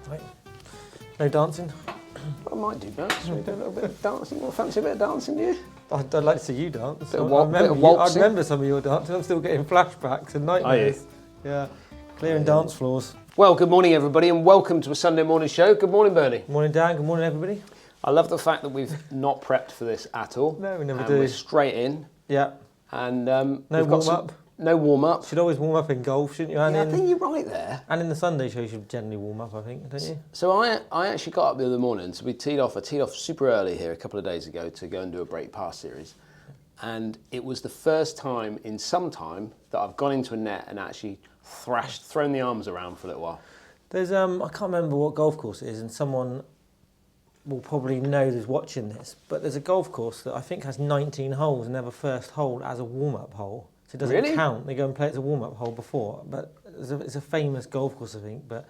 Right. No dancing? I might do dance. Should we do a little bit of dancing? What, fancy a bit of dancing, do you? I'd like to see you dance. Bit of I remember some of your dancing. I'm still getting flashbacks and nightmares. Are you? Yeah. Clearing dance floors. Well, good morning, everybody, and welcome to a Sunday morning show. Good morning, Bernie. Good morning, Dan. Good morning, everybody. I love the fact that we've not prepped for this at all. No, we never and do. We're straight in. Yeah. And no warm-up? No warm-up. Should always warm up in golf, shouldn't you? And I think you're right there. And in the Sunday show, you should generally warm up, I think, don't you? So I actually got up the other morning, so I teed off super early here a couple of days ago to go and do a break pass series. And it was the first time in some time that I've gone into a net and actually thrown the arms around for a little while. There's, I can't remember what golf course it is, and someone will probably know who's watching this, but there's a golf course that I think has 19 holes and they have a first hole as a warm-up hole. So it doesn't count. They go and play it as a warm-up hole before, but it's a famous golf course, I think. But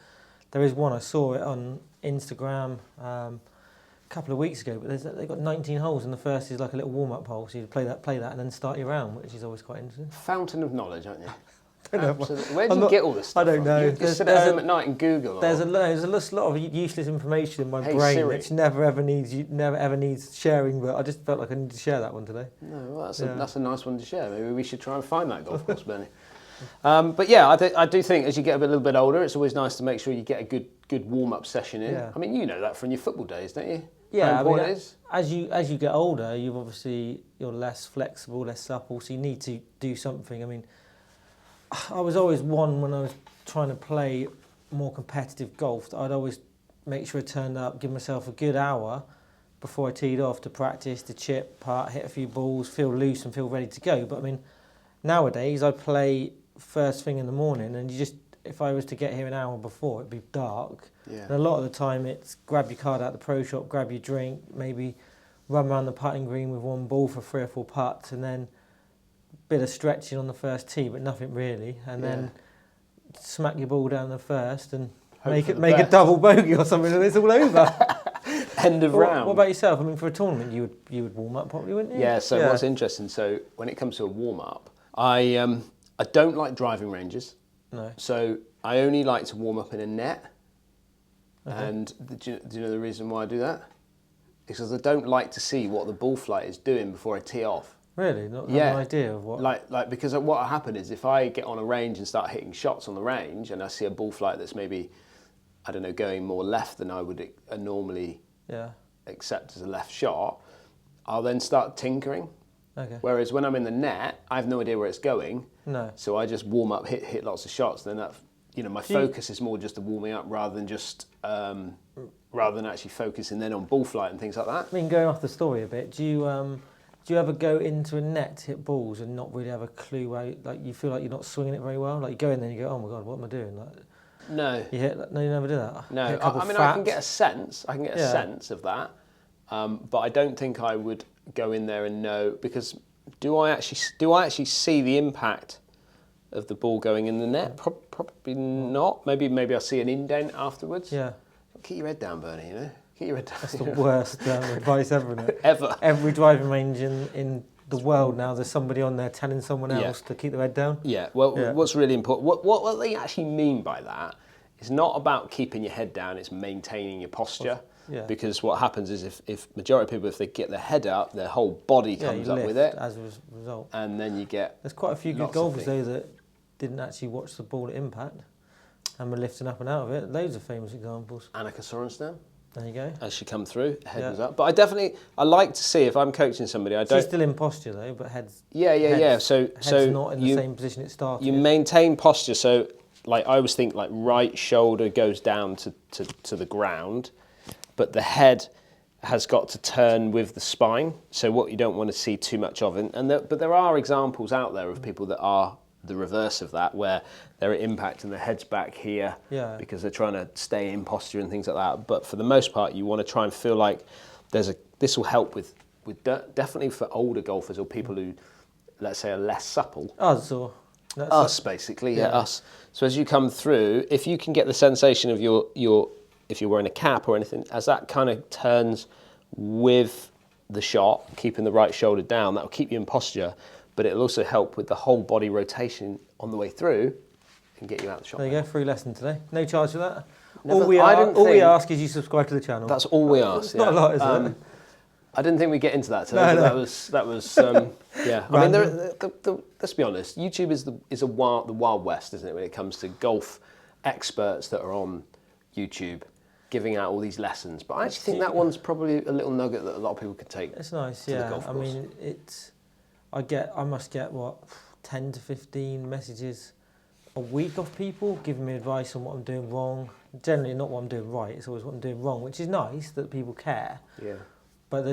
there is one, I saw it on Instagram a couple of weeks ago, but they've got 19 holes and the first is like a little warm-up hole, so you play that and then start your round, which is always quite interesting. Fountain of knowledge, aren't you? Absolutely. Where do you get all this stuff? I don't know. You just sit at home at night and Google. There's a lot of useless information in my brain Siri. which never ever needs sharing. But I just felt like I needed to share that one today. No, well, that's a nice one to share. Maybe we should try and find that golf course, Bernie. But yeah, I do think as you get a little bit older, it's always nice to make sure you get a good warm up session in. Yeah. I mean, you know that from your football days, don't you? Yeah, how important it is. As you get older, you're less flexible, less supple, so you need to do something. I mean, I was always one when I was trying to play more competitive golf. I'd always make sure I turned up, give myself a good hour before I teed off to practice, to chip, putt, hit a few balls, feel loose and feel ready to go. But I mean, nowadays I play first thing in the morning, and if I was to get here an hour before, it'd be dark. Yeah. And a lot of the time it's grab your card out the pro shop, grab your drink, maybe run around the putting green with one ball for 3 or 4 putts, and then bit of stretching on the first tee, but nothing really, and then smack your ball down the first and make a double bogey or something, and it's all over. End of round. What about yourself? I mean, for a tournament, you would warm up probably, wouldn't you? Yeah. So what's interesting? So when it comes to a warm up, I don't like driving ranges. No. So I only like to warm up in a net. Okay. And do you know the reason why I do that? It's because I don't like to see what the ball flight is doing before I tee off. Really? Not have an idea of what? Like because what will happen is if I get on a range and start hitting shots on the range and I see a ball flight that's maybe, I don't know, going more left than I would normally accept as a left shot, I'll then start tinkering. Okay. Whereas when I'm in the net, I have no idea where it's going. No. So I just warm up, hit lots of shots. Then my focus is more just the warming up rather than actually focusing then on ball flight and things like that. I mean, going off the story a bit, do you ever go into a net to hit balls and not really have a clue where, like, you feel like you're not swinging it very well? Like, you go in there and you go, oh my God, what am I doing? Like, no. No, you never do that? No, I mean, I can get a sense. I can get a sense of that. But I don't think I would go in there and know, because do I actually see the impact of the ball going in the net? Probably not. Maybe I'll see an indent afterwards. Yeah. Keep your head down, Bernie, you know? Keep your head down. That's the worst advice ever, isn't it? Ever. Every driving range in the world now, there's somebody on there telling someone else to keep their head down. Yeah, well, what's really important, what they actually mean by that is not about keeping your head down, it's maintaining your posture. Yeah. Because what happens is if majority of people, if they get their head up, their whole body comes up with it. As a result. And then you get There's quite a few good golfers, though, that didn't actually watch the ball at impact and were lifting up and out of it. Loads of famous examples. Annika Sorenstam. There you go. As she come through, head was up. But I like to see, if I'm coaching somebody, She's still in posture though, but head's... Yeah. So not in the same position it started. You maintain posture, so like I always think like right shoulder goes down to the ground, but the head has got to turn with the spine. So what you don't want to see too much of. But there are examples out there of people that are the reverse of that, where they're at impact and their head's back here because they're trying to stay in posture and things like that. But for the most part, you want to try and feel like this will help with definitely for older golfers or people who, let's say, are less supple. Us, basically, us. So as you come through, if you can get the sensation of your if you're wearing a cap or anything, as that kind of turns with the shot, keeping the right shoulder down, that will keep you in posture. But it'll also help with the whole body rotation on the way through and get you out of the shot. There you go, free lesson today. No charge for that? All we ask is you subscribe to the channel. That's all we ask. It's not a lot, is it? I didn't think we'd get into that today. No. That was yeah. I mean, let's be honest. YouTube is the wild west, isn't it? When it comes to golf experts that are on YouTube giving out all these lessons. But I actually think that one's probably a little nugget that a lot of people could take. It's nice, to yeah. The golf course. I mean, I must get what 10 to 15 messages a week of people giving me advice on what I'm doing wrong. Generally, not what I'm doing right. It's always what I'm doing wrong, which is nice that people care. Yeah. But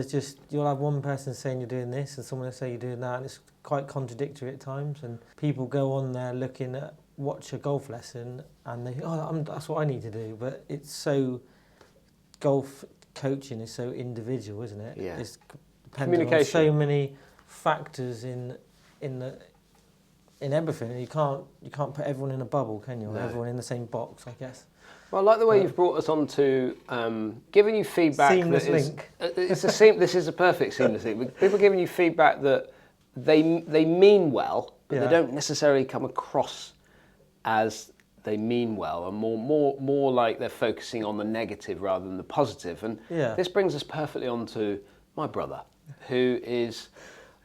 you'll have one person saying you're doing this and someone will say you're doing that, and it's quite contradictory at times. And people go on there looking at, watch a golf lesson and they think, that's what I need to do. But it's so, golf coaching is so individual, isn't it? Yeah. It's dependent on so many factors in everything. And you can't put everyone in a bubble, can you? Or everyone in the same box, I guess. Well, I like the way you've brought us on to giving you feedback. Seamless link. This is a perfect seamless link. People giving you feedback that they mean well, but they don't necessarily come across as they mean well, and more like they're focusing on the negative rather than the positive. And this brings us perfectly on to my brother, who is,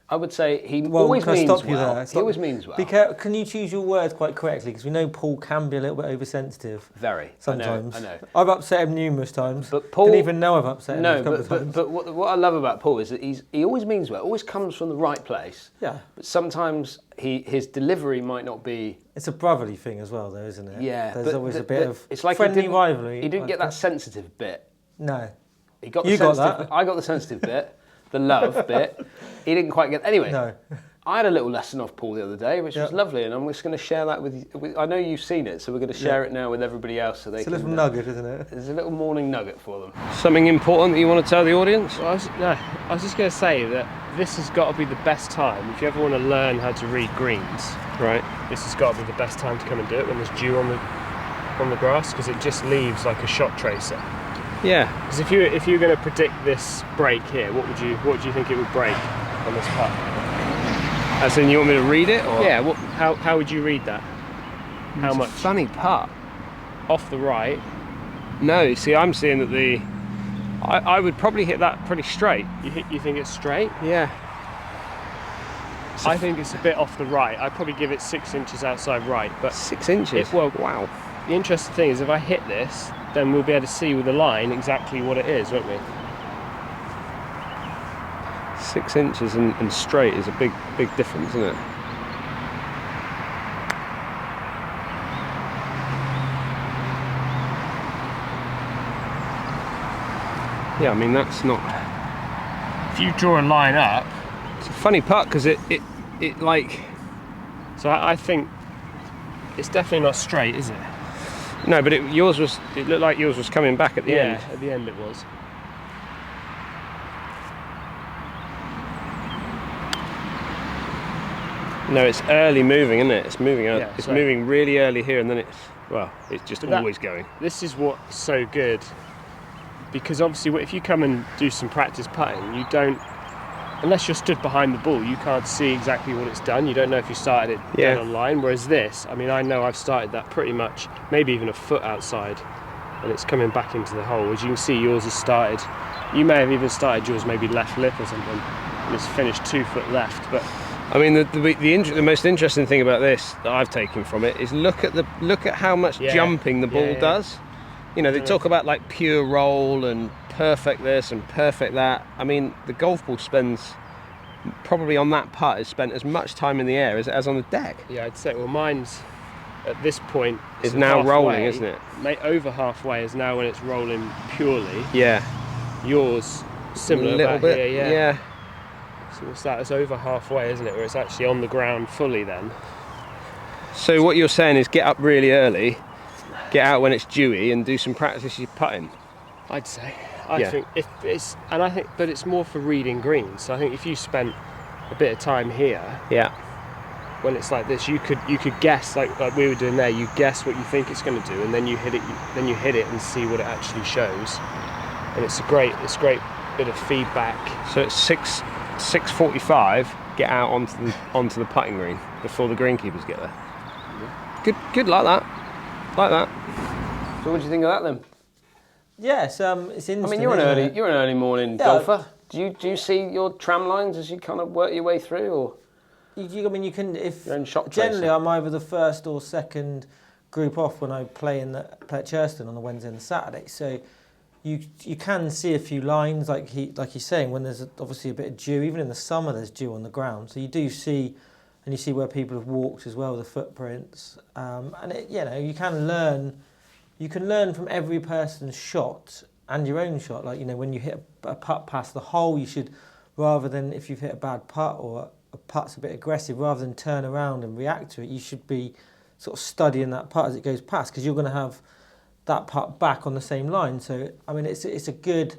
I would say, he always means well. He always means well. Be careful. Can you choose your words quite correctly? Because we know Paul can be a little bit oversensitive. Very. Sometimes. I know. I've upset him numerous times. But Paul didn't even know I've upset him a couple of times. But what I love about Paul is that he always means well. Always comes from the right place. Yeah. But sometimes his delivery might not be. It's a brotherly thing as well, though, isn't it? Yeah. There's always a bit of it's like friendly rivalry. He didn't get that sensitive bit. No. He got you the got sensitive that. I got the sensitive bit. The love bit, he didn't quite get. Anyway, no. I had a little lesson off Paul the other day, which was lovely, and I'm just going to share that with you. I know you've seen it, so we're going to share it now with everybody else, so they can. It's a little nugget, isn't it? There's a little morning nugget for them. Something important that you want to tell the audience? Well, I was just going to say that this has got to be the best time if you ever want to learn how to read greens. Right. This has got to be the best time to come and do it when there's dew on the grass, because it just leaves like a shot tracer. Yeah. Because if you're going to predict this break here, what do you think it would break on this putt? As in, you want me to read it? Or? Yeah. How would you read that? How much? Funny putt. Off the right. No. See, I'm seeing that I would probably hit that pretty straight. You think it's straight? Yeah. I think it's a bit off the right. I'd probably give it 6 inches outside right. But 6 inches? Wow. The interesting thing is if I hit this, then we'll be able to see with the line exactly what it is, won't we? 6 inches and straight is a big difference, isn't it? Yeah, I mean, that's not... If you draw a line up... It's a funny putt, because it like... So I think it's definitely not straight, is it? No, but it looked like yours was coming back at the end. Yeah, at the end it was. No, it's early moving, isn't it? It's moving. Yeah, it's moving really early here, and then it's just always going. This is what's so good, because obviously if you come and do some practice putting, you don't, unless you're stood behind the ball, you can't see exactly what it's done. You don't know if you started it dead on line. Whereas this, I mean, I know I've started that pretty much, maybe even a foot outside, and it's coming back into the hole. As you can see, yours has started. You may have even started yours maybe left lip or something, and it's finished 2 foot left. But I mean, the most interesting thing about this that I've taken from it is look at how much jumping the ball does. You know, they talk about like pure roll and perfect this and perfect that. I mean, the golf ball spends probably on that putt has spent as much time in the air as it has on the deck. Yeah, I'd say. Well, mine's at this point is now halfway, rolling, isn't it? Over halfway is now when it's rolling purely. Yeah. Yours similar a little bit. Here, yeah. So what's that? It's over halfway, isn't it? Where it's actually on the ground fully then. So what you're saying is get up really early, get out when it's dewy, and do some practice your putting. I'd say. I think but it's more for reading greens. So I think if you spent a bit of time here, when it's like this, you could guess like we were doing there. You guess what you think it's going to do, and then you hit it. Then you hit it and see what it actually shows. And it's a great bit of feedback. So it's 6:45. Get out onto the putting green before the greenkeepers get there. Good, like that. So what do you think of that then? Yeah, it's interesting. I mean, you're an early morning golfer. Do you see your tram lines as you kind of work your way through, or? I mean, you can if Your own shot generally tracer. I'm either the first or second group off when I play at Churston on the Wednesday and the Saturday. So you can see a few lines like he's saying when there's obviously a bit of dew. Even in the summer, there's dew on the ground. So you do see, and you see where people have walked as well, the footprints. And you can learn. You can learn from every person's shot and your own shot. Like, when you hit a putt past the hole, you should, rather than if you've hit a bad putt or a putt's a bit aggressive, rather than turn around and react to it, you should be sort of studying that putt as it goes past, because you're going to have that putt back on the same line. So, I mean, it's a good,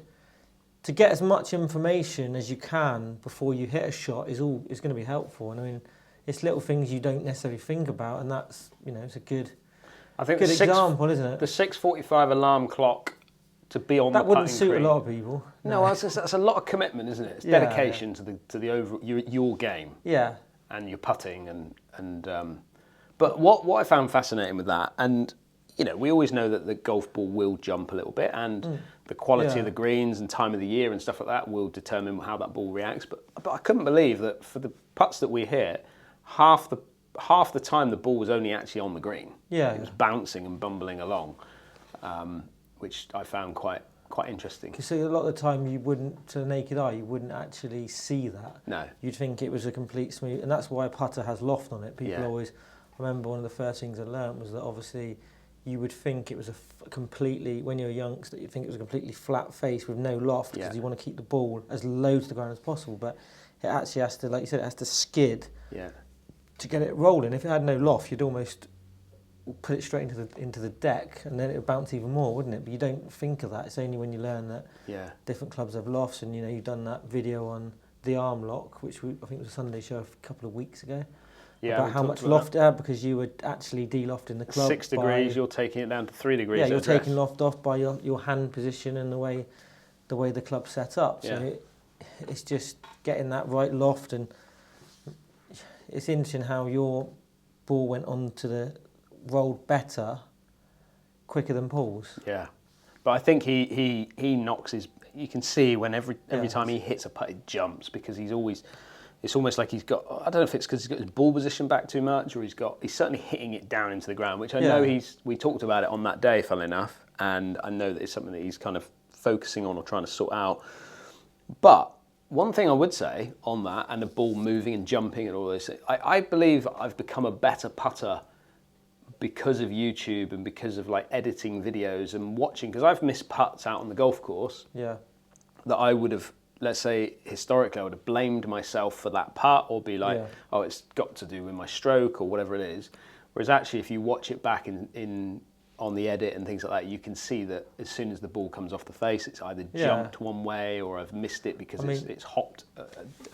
to get as much information as you can before you hit a shot is going to be helpful. And I mean, it's little things you don't necessarily think about, and that's, it's a good... I think good example, isn't it? The 6:45 alarm clock to be on the putting That wouldn't suit green. a lot of people. No, that's a lot of commitment, isn't it? It's dedication to the your game. Yeah. And your putting and but what I found fascinating with that, and we always know that the golf ball will jump a little bit, and the quality of the greens and time of the year and stuff like that will determine how that ball reacts. But I couldn't believe that for the putts that we hit, half the time the ball was only actually on the green. Yeah, it was bouncing and bumbling along, which I found quite interesting. Because a lot of the time you wouldn't, to the naked eye, you wouldn't actually see that. No. You'd think it was a complete smooth, and that's why a putter has loft on it. People always, I remember one of the first things I learnt was that obviously you would think it was completely, when you're a youngster, you'd think it was a completely flat face with no loft, because you want to keep the ball as low to the ground as possible, but it actually has to, like you said, it has to skid to get it rolling. If it had no loft, you'd almost put it straight into the deck, and then it would bounce even more, wouldn't it? But you don't think of that. It's only when you learn that different clubs have lofts, and you've done that video on the arm lock, which I think was a Sunday show a couple of weeks ago. About how much loft it had, because you were actually de-lofting the club. 6 degrees, you're taking it down to 3 degrees. Yeah, you're taking loft off by your hand position and the way the club's set up. So it's just getting that right loft, and it's interesting how your ball went on to the rolled better, quicker than Paul's. Yeah, but I think he knocks his. You can see when every time he hits a putt, it jumps, because he's always. It's almost like he's got. I don't know if it's because he's got his ball position back too much, or he's certainly hitting it down into the ground, which I know we talked about it on that day, funnily enough, and I know that it's something that he's kind of focusing on or trying to sort out. But one thing I would say on that, and the ball moving and jumping and all this, I believe I've become a better putter because of YouTube and because of like editing videos and watching, because I've missed putts out on the golf course that I would have, let's say historically, I would have blamed myself for that putt, or be like, oh, it's got to do with my stroke or whatever it is. Whereas actually, if you watch it back in on the edit and things like that, you can see that as soon as the ball comes off the face, it's either jumped one way, or I've missed it because it's hopped.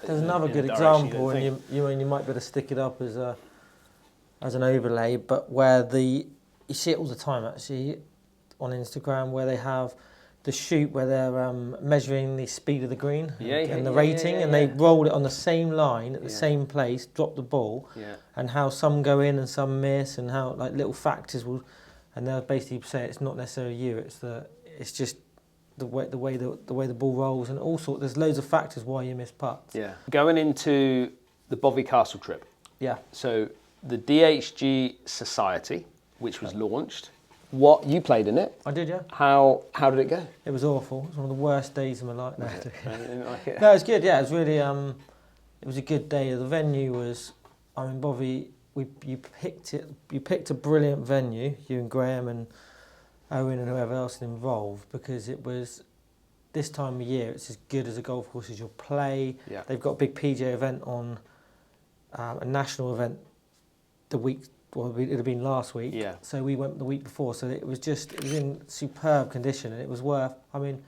There's another good example, and you might be able to stick it up as an overlay, but where you see it all the time actually on Instagram, where they have the shoot where they're measuring the speed of the green and the rating, and they roll it on the same line at the same place, drop the ball, and how some go in and some miss, and how like little factors will, and they'll basically say it's not necessarily you, it's just the way the ball rolls, and all sorts. There's loads of factors why you miss putts. Yeah, going into the Bovey Castle trip. Yeah. So the DHG Society, which was launched. What, you played in it? I did, yeah. How did it go? It was awful. It was one of the worst days of my life. No, I didn't like it. No, it was good. Yeah, it was really. It was a good day. The venue was. I mean, Bovey, you picked it. You picked a brilliant venue. You and Graham and Owen and whoever else involved, because it was this time of year. It's as good as a golf course as you'll play. Yeah. They've got a big PGA event on, a national event, the week. Well, it had been last week, so we went the week before. So it was in superb condition, and it was worth. I mean,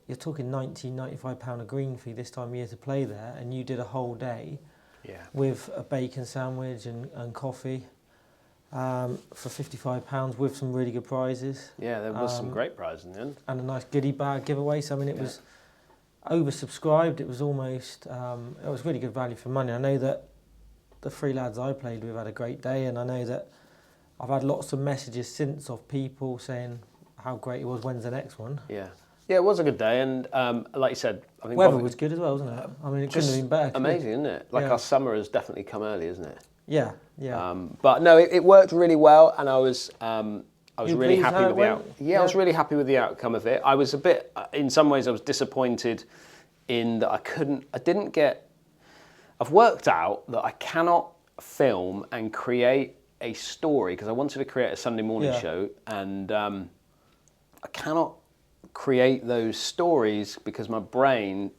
you're talking £90-95 a green fee this time of year to play there, and you did a whole day, with a bacon sandwich and coffee, for £55 with some really good prizes. Yeah, there was some great prizes in the end, and a nice goodie bag giveaway. So I mean, it was oversubscribed. It was almost. It was really good value for money. I know that the three lads I played with had a great day, and I know that I've had lots of messages since of people saying, how great it was. When's the next one? Yeah. Yeah, it was a good day, and like you said, I think Weather was good as well, wasn't it? I mean, it couldn't have been better. Amazing, isn't it? Like our summer has definitely come early, isn't it? Yeah, yeah. But no, it worked really well, and I was really happy with the Yeah, I was really happy with the outcome of it. I was a bit, in some ways, I was disappointed in that I've worked out that I cannot film and create a story because I wanted to create a Sunday morning show, and I cannot create those stories because my brain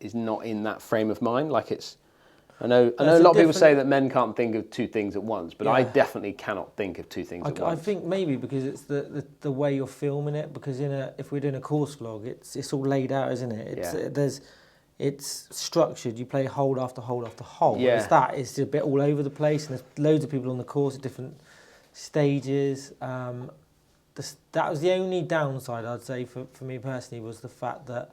is not in that frame of mind. Like I know a lot of people say that men can't think of two things at once, but I definitely cannot think of two things at once. I think maybe because it's the way you're filming it. Because if we're doing a course vlog, it's all laid out, isn't it? It's structured. You play hold after hold after hold. Yeah. It's a bit all over the place, and there's loads of people on the course at different stages. That was the only downside, I'd say, for me personally, was the fact that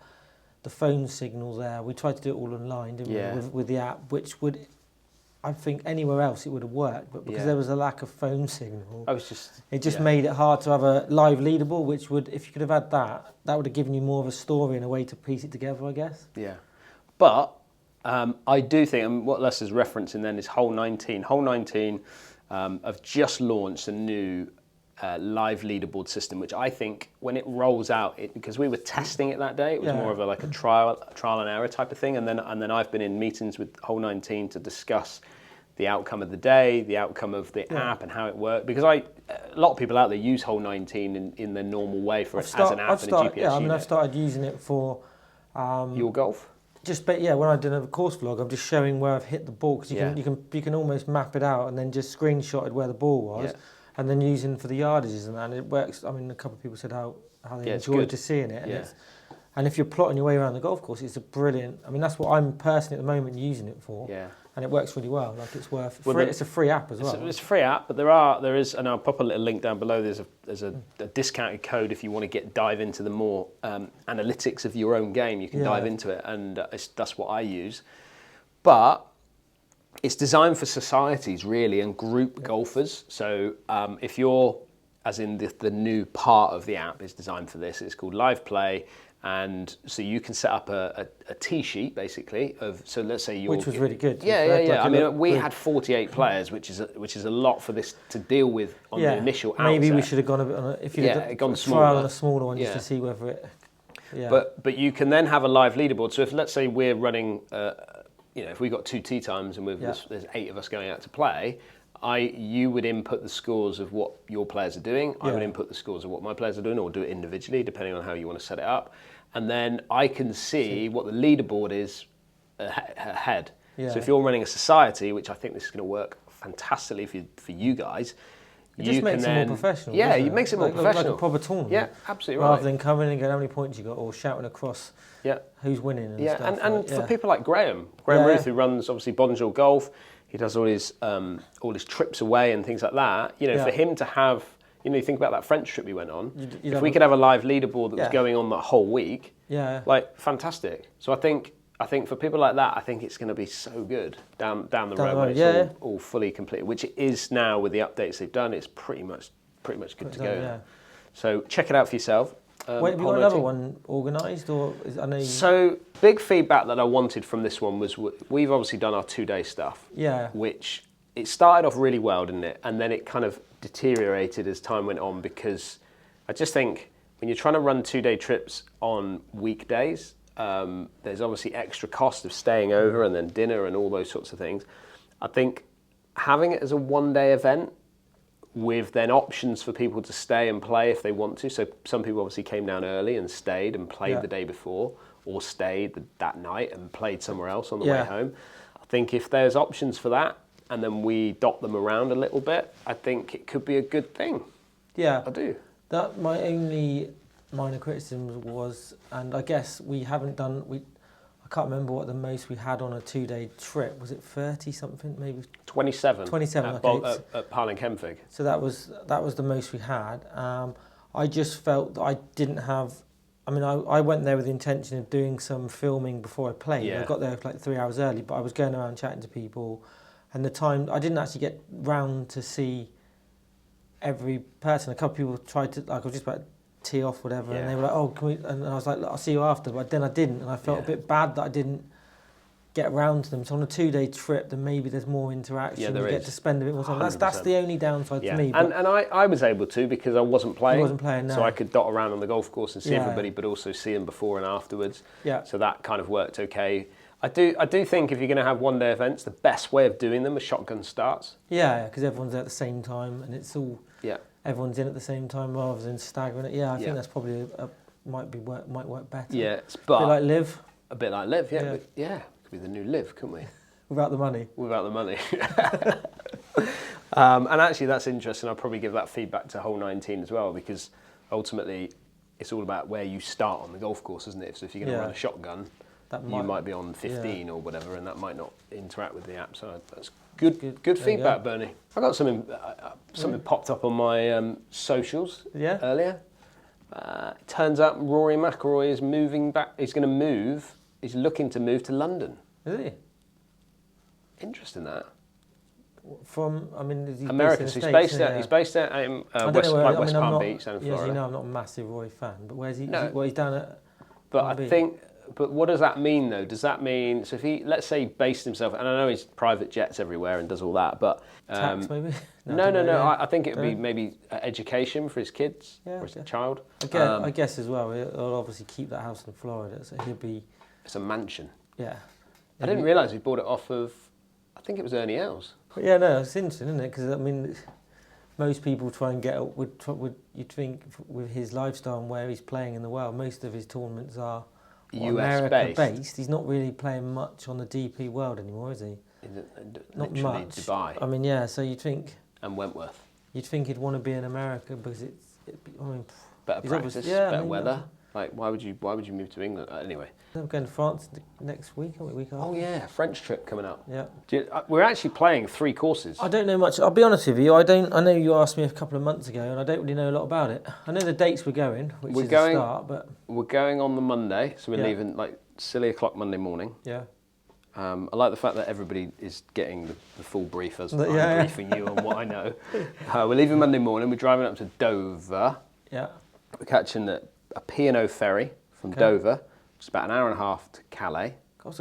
the phone signal there, we tried to do it all online, didn't we, with the app, which would, I think anywhere else it would have worked, but because there was a lack of phone signal, it just made it hard to have a live leaderboard, which would, if you could have had that would have given you more of a story and a way to piece it together, I guess. Yeah. But I do think, and what Les is referencing then is Hole 19. Hole 19 have just launched a new live leaderboard system, which I think when it rolls out, because we were testing it that day, it was more of a trial and error type of thing, and then I've been in meetings with Hole 19 to discuss the outcome of the day, the outcome of the app, and how it worked. Because a lot of people out there use Hole 19 in their normal way as an app and a GPS unit. I mean, I've started using it for your golf. When I did a course vlog, I'm just showing where I've hit the ball, because you can almost map it out and then just screenshotted where the ball was. Yeah. And then using for the yardages and it works. I mean, a couple of people said how they enjoyed just seeing it. And if you're plotting your way around the golf course, it's a brilliant. I mean, that's what I'm personally at the moment using it for. Yeah. And it works really well. Like it's worth. It's a free app as well. It's a free app, but there is, and I'll pop a little link down below. There's a discounted code if you want to dive into the more analytics of your own game. You can dive into it, and that's what I use. But it's designed for societies, really, and group golfers. So if you're, as in the new part of the app is designed for this, it's called Live Play. And so you can set up a tee sheet, basically, so let's say which was really good. Yeah. I mean, we had 48 players, which is a lot for this to deal with on the initial outset. Maybe we should have gone a bit on if you'd have gone trial on a smaller one just to see whether it... Yeah. But you can then have a live leaderboard. So if, let's say, we're running... if we've got 2 tee times and there's 8 of us going out to play, you would input the scores of what your players are doing. I would input the scores of what my players are doing, or do it individually, depending on how you want to set it up. And then I can see what the leaderboard is ahead. Yeah. So if you're running a society, which I think this is going to work fantastically for you guys, it just makes it more professional. Yeah, it makes it more professional. Like a proper tournament. Yeah, absolutely right. Rather than coming in and going, how many points you got, or shouting across who's winning and stuff. And for people like Graham Ruth, who runs obviously Bonjour Golf, he does all his trips away and things like that. For him to have, you think about that French trip we went on. If we could have a live leaderboard that was going on that whole week, fantastic. So I think for people like that, I think it's going to be so good down the road when it's all fully completed, which it is now with the updates they've done. It's pretty much good to go. Yeah. So check it out for yourself. Wait, have you got another one organised, or So big feedback that I wanted from this one was we've obviously done our 2-day stuff. Yeah. Which it started off really well, didn't it? And then it kind of deteriorated as time went on, because I just think when you're trying to run 2-day trips on weekdays, there's obviously extra cost of staying over and then dinner and all those sorts of things. I think having it as a 1-day event with then options for people to stay and play if they want to. So some people obviously came down early and stayed and played the day before, or stayed that night and played somewhere else on the way home. I think if there's options for that, and then we dot them around a little bit, I think it could be a good thing. Yeah. I do. That my only minor criticism was, and I guess we haven't done, I can't remember what the most we had on a 2-day trip. Was it 30 something, maybe? 27. 27, at Parling Kemfig. So that was the most we had. I just felt that I didn't have, I went there with the intention of doing some filming before I played. Yeah. I got there like 3 hours early, but I was going around chatting to people, and the time, I didn't actually get round to see every person. A couple of people tried to, I was just about tee off, whatever, Yeah. and they were like, "Oh, can we?" And I was like, "Look, I'll see you after," but then I didn't, and I felt a bit bad that I didn't get around to them. So on a 2-day trip, then maybe there's more interaction. Yeah, there you get is. to spend a bit more time. That's 100%. the only downside Yeah. to me. And I was able to because I wasn't playing. You wasn't playing, no. So I could dot around on the golf course and see Yeah. everybody, but also see them before and afterwards. Yeah. So that kind of worked okay. I do think if you're going to have one-day events, the best way of doing them is shotgun starts. Yeah, because everyone's there at the same time, and it's all everyone's in at the same time rather than staggering it. Yeah, I think that's probably might work better. Yeah, a bit like Live. A bit like Live, yeah. Yeah, could be the new Live, couldn't we? Without the money. Without the money. And actually, that's interesting. I'll probably give that feedback to Hole 19 as well, because ultimately, it's all about where you start on the golf course, isn't it? So if you're going to run a shotgun, you might be on 15 or whatever, and that might not interact with the app. So that's good feedback, Bernie. I got something popped up on my socials earlier. Turns out Rory McIlroy is moving back. He's going to move. He's looking to move to London. Is he? Interesting that. From, I mean, is he America. based in So the States? he's based out in West Palm Beach, down in Florida. As you know, I'm not a massive Roy fan, but where's he? No. Well, he's down at. But I think, but what does that mean though? Does that mean, so if he, let's say, based himself, and I know he's private jets everywhere and does all that, but tax maybe? No. I think it would be maybe education for his kids or his child. I guess as well. He'll obviously keep that house in Florida, so he'll be. It's a mansion. Yeah. I didn't realise he bought it off of. I think it was Ernie Els. Yeah, no, it's interesting, isn't it? Because I mean, most people try and get up would you'd think with his lifestyle and where he's playing in the world, most of his tournaments are US based. He's not really playing much on the DP world anymore, is he? Not literally much. Dubai. I mean, yeah. So you'd think. And Wentworth. You'd think he'd want to be in America because I mean, better practice, better weather. Like, why would you move to England anyway? We're going to France next week, aren't we? Week after. Oh yeah, French trip coming up. Yeah. We're actually playing 3 courses. I don't know much. I'll be honest with you. I know you asked me a couple of months ago, and I don't really know a lot about it. I know the dates we're going, which is the start, but we're going on the Monday, so we're leaving like silly o'clock Monday morning. Yeah. I like the fact that everybody is getting the full brief as I'm briefing you on what I know. We're leaving Monday morning. We're driving up to Dover. Yeah. We're catching a P&O ferry from Dover. It's about an hour and a half to Calais. It's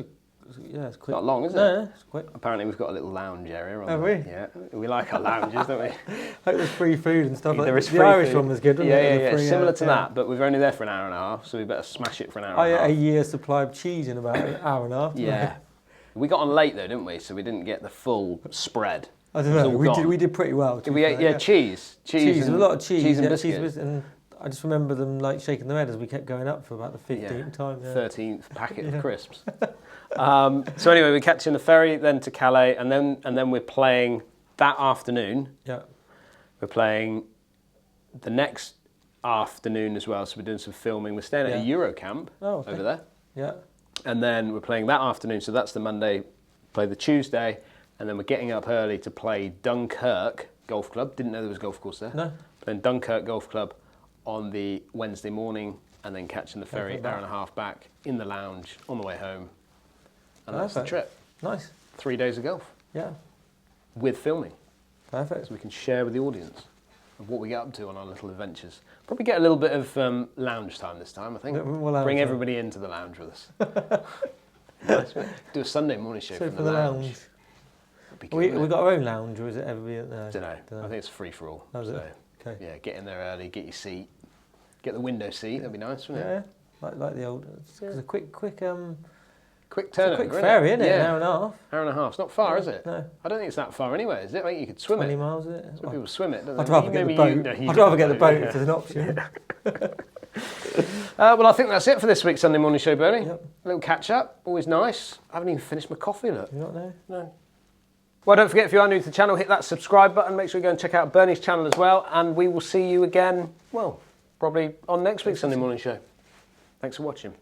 quick. Not long, is it? No, it's quick. Apparently we've got a little lounge area. Have we? Yeah, we like our lounges, don't we? I hope there's free food and stuff. There is the free Irish food. one was good, wasn't it? Yeah, similar to that, but we're only there for an hour and a half, so we better smash it for an hour and a half. I ate a year's supply of cheese in about an hour and a half. Yeah. We got on late though, didn't we? So we didn't get the full spread. I don't know. We did pretty well. We ate cheese. Cheese, a lot of cheese. Cheese and biscuits. And I just remember them like shaking their head as we kept going up for about the 15th time. Yeah. 13th packet of crisps. So anyway, we're catching the ferry then to Calais, and then we're playing that afternoon. Yeah. We're playing the next afternoon as well. So we're doing some filming. We're staying at a Euro camp over there. Yeah. And then we're playing that afternoon. So that's the Monday. Play the Tuesday, and then we're getting up early to play Dunkirk Golf Club. Didn't know there was a golf course there. No. Playing Dunkirk Golf Club on the Wednesday morning, and then catching the ferry hour and a half back in the lounge on the way home. And that's the trip. Nice. 3 days of golf. Yeah. With filming. Perfect. So we can share with the audience of what we get up to on our little adventures. Probably get a little bit of lounge time this time, I think. Bring everybody into the lounge with us. Nice. Do a Sunday morning show from the lounge. We got our own lounge, or is it everybody? No, don't know. I think it's free for all. Okay. Yeah, get in there early, get your seat, get the window seat. That'd be nice, wouldn't it? Yeah, like the old. It's a quick turnover. Quick ferry, isn't it? An hour and a half. Hour and a half. It's not far, is it? No. I don't think it's that far anyway, is it? I think you could swim 20 it. miles, is it? Some people swim it, don't they? I'd rather get the boat. I'd rather get the boat if there's an option. Well, I think that's it for this week's Sunday Morning Show, Bernie. Yep. A little catch up, always nice. I haven't even finished my coffee, look. You not there? No. Well, don't forget, if you are new to the channel, hit that subscribe button. Make sure you go and check out Bernie's channel as well. And we will see you again, well, probably on next week's Sunday Morning Show. Thanks for watching.